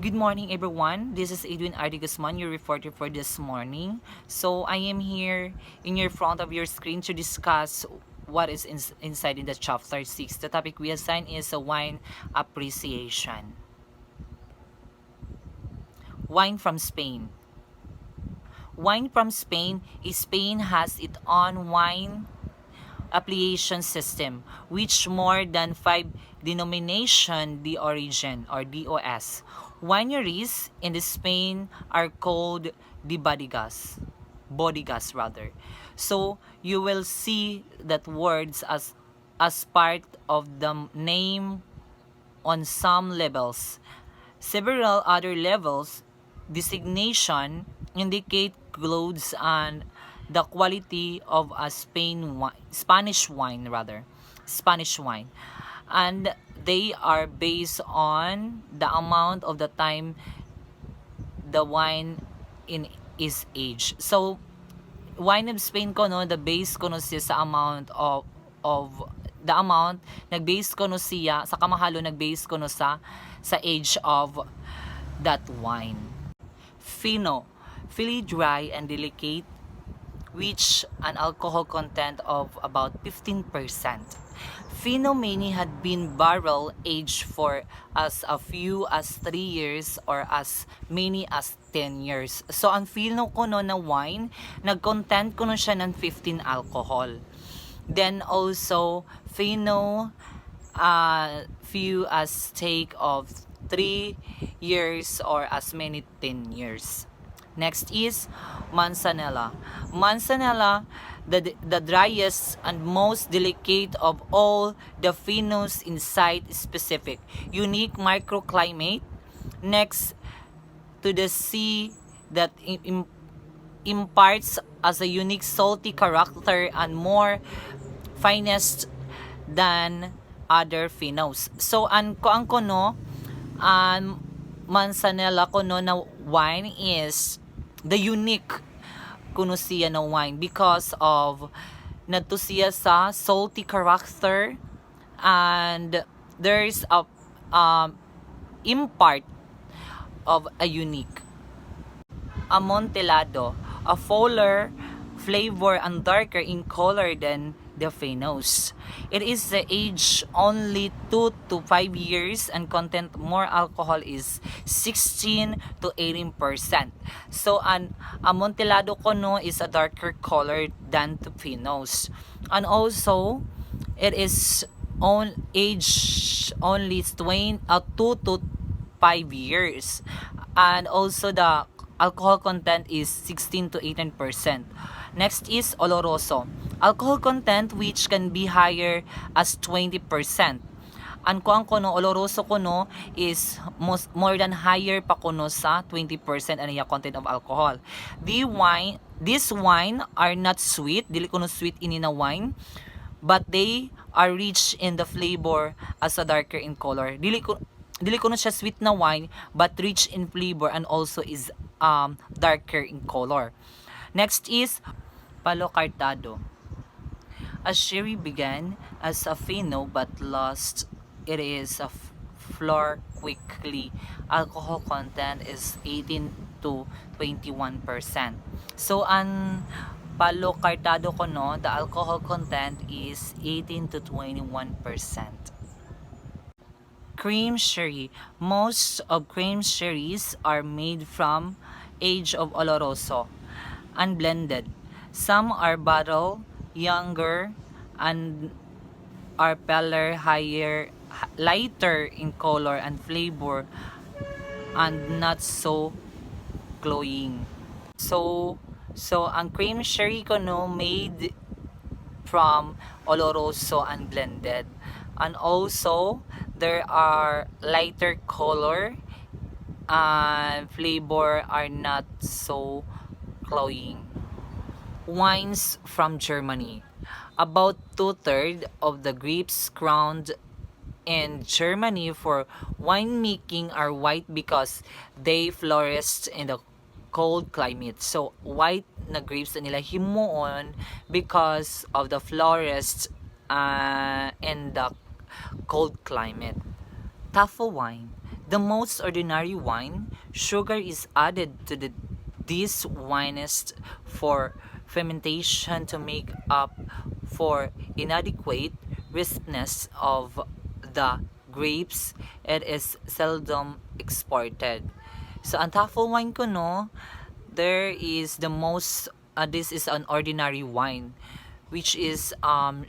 Good morning, everyone. This is Edwin Ardi Guzman, your reporter for this morning. So I am here in your front of your screen to discuss what is inside in the chapter 6. The topic we assign is a wine appreciation. Wine from Spain. Wine from Spain is Spain has its own wine application system, which more than 5 denomination the origin or DOS. Wineries in the Spain are called the bodegas rather. So you will see that words as part of the name on some levels. Several other levels designation indicate clothes and the quality of a Spanish wine and they are based on the amount of the time the wine in is aged. So wine of Spain ko no, the base ko no siya sa amount of the amount nag-base ko no siya sa kamahalo nag-base ko no sa age of that wine. Fino, fully dry and delicate, which an alcohol content of about 15%. Fino many had been barrel aged for as a few as 3 years or as many as 10 years. So ang Fino ko no na wine, nag-content ko no siya ng 15 alcohol. Then also Fino few as take of 3 years or as many 10 years. Next is Manzanella. Manzanella, the driest and most delicate of all the Finos in site-specific, unique microclimate next to the sea that imparts as a unique salty character and more finest than other Finos. So ang kono Manzanella kono na wine is the unique kuno siya na wine because of nato siya sa salty character and there's a impart of a unique Amontillado, a fuller flavor and darker in color than the Finos. It is the age only 2 to 5 years and content more alcohol is 16 to 18%. So an Amontillado kono is a darker color than the Finos. And also it is on age only 2 to 5 years. And also the alcohol content is 16 to 18%. Next is Oloroso. Alcohol content which can be higher as 20%. Ang kuang kono Oloroso kono is more than higher pa kono sa 20% ang iya content of alcohol. This wine are not sweet, dili kono sweet ini na wine, but they are rich in the flavor as a darker in color. Dili ko siya sweet na wine but rich in flavor and also is darker in color. Next is Palo Cartado. A sherry began as a Fino but lost it is a floor quickly. Alcohol content is 18 to 21%. So ang Palo Cartado ko no, the alcohol content is 18 to 21%. Cream sherry. Most of cream sherries are made from age of Oloroso, unblended. Some are bottled younger and are paler, lighter in color and flavor, and not so cloying. So ang cream sherry ko no made from Oloroso unblended, and also there are lighter color and flavor are not so cloying. Wines from Germany. About 2/3 of the grapes ground in Germany for winemaking are white because they flourished in the cold climate. So white na grapes na nila himuon because of the florist in the cold climate. Tafel wine. the most ordinary wine, sugar is added to this wine is for fermentation to make up for inadequate ripeness of the grapes. It is seldom exported. So, ang truffle wine ko, no, there is the most, this is an ordinary wine, which is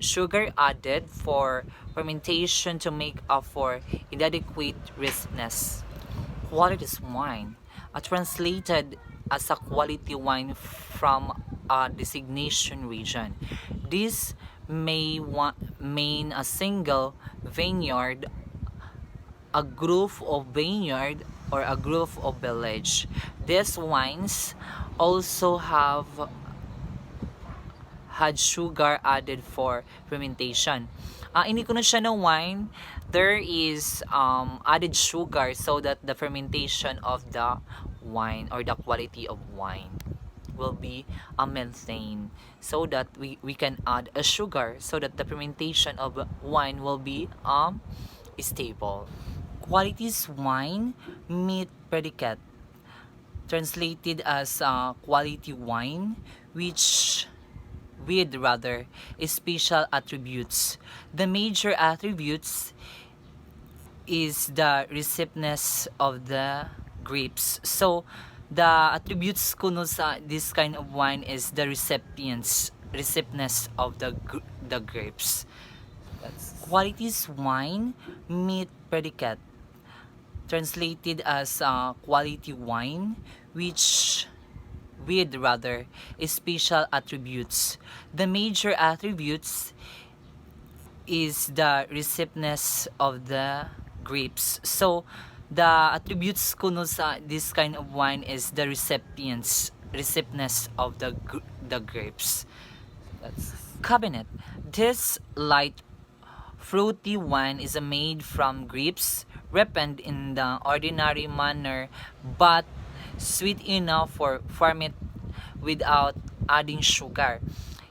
sugar added for fermentation to make up for inadequate ripeness. Quality wine, translated as a quality wine from a designation region. This may mean a single vineyard, a group of vineyard, or a group of village. These wines also have had sugar added for fermentation. Hindi ko na siya ng wine, there is added sugar so that the fermentation of the wine or the quality of wine will be maintained, so that we can add a sugar so that the fermentation of wine will be stable. Qualities wine meet predicate, translated as quality wine, which with rather special attributes. The major attributes is the ripeness of the grapes. So the attributes ko no sa this kind of wine is the ripeness of the grapes. Qualities wine meet predicate, translated as quality wine, which with rather special attributes. The major attributes is the ripeness of the grapes. So the attributes ko no sa this kind of wine is the ripeness of the grapes. Cabernet. This light fruity wine is made from grapes ripened in the ordinary manner, but sweet enough for ferment without adding sugar.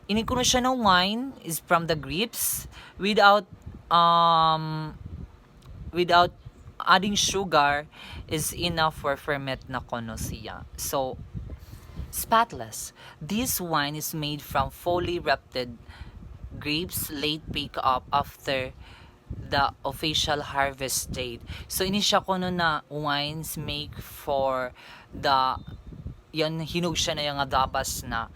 Ini ko na siya ng wine is from the grapes without adding sugar is enough for ferment na kono siya. So spotless. This wine is made from fully ripened grapes late pick up after the official harvest date. So ini siya kono na wines make for the yan hinog siya na yung dabas na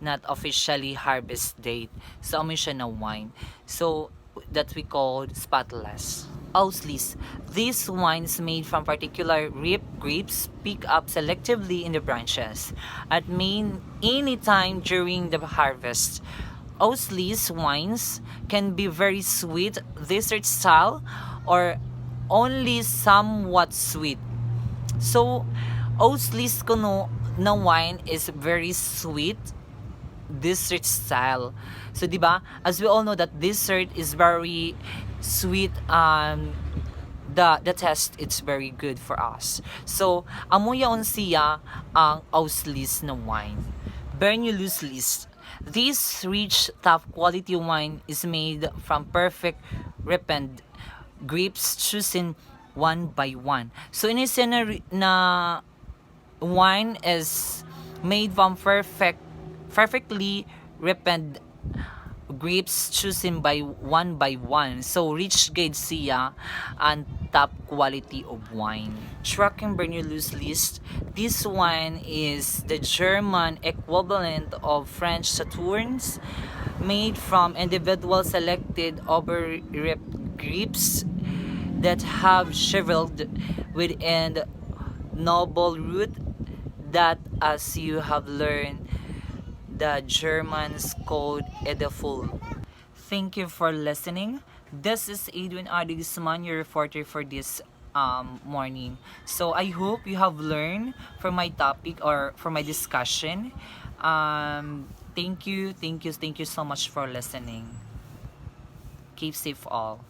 not officially harvest date. So amoy siya na wine. So that we call spotless. Auslis. This wine is made from particular grapes picked up selectively in the branches at any time during the harvest. Auslis wines can be very sweet, dessert style, or only somewhat sweet. So, Auslis kuno na wine is very sweet, dessert style. So, di ba? As we all know that dessert is very sweet, the taste it's very good for us. So, amuyaon siya ang Auslis na wine. Bernulus list. This rich, top quality wine is made from perfect ripened grapes chosen one by one. So, inisa na wine is made from perfectly ripened grapes chosen by one. So, rich gauge siya and top quality of wine. Tracking Bernulus list. This wine is the German equivalent of French Sauternes, made from individual selected over-ripe grapes that have shriveled within noble root that, as you have learned, the Germans called Edeful. Thank you for listening. This is Edwin Adi Guzman, your reporter for this morning. So I hope you have learned from my topic or from my discussion. Thank you so much for listening. Keep safe all.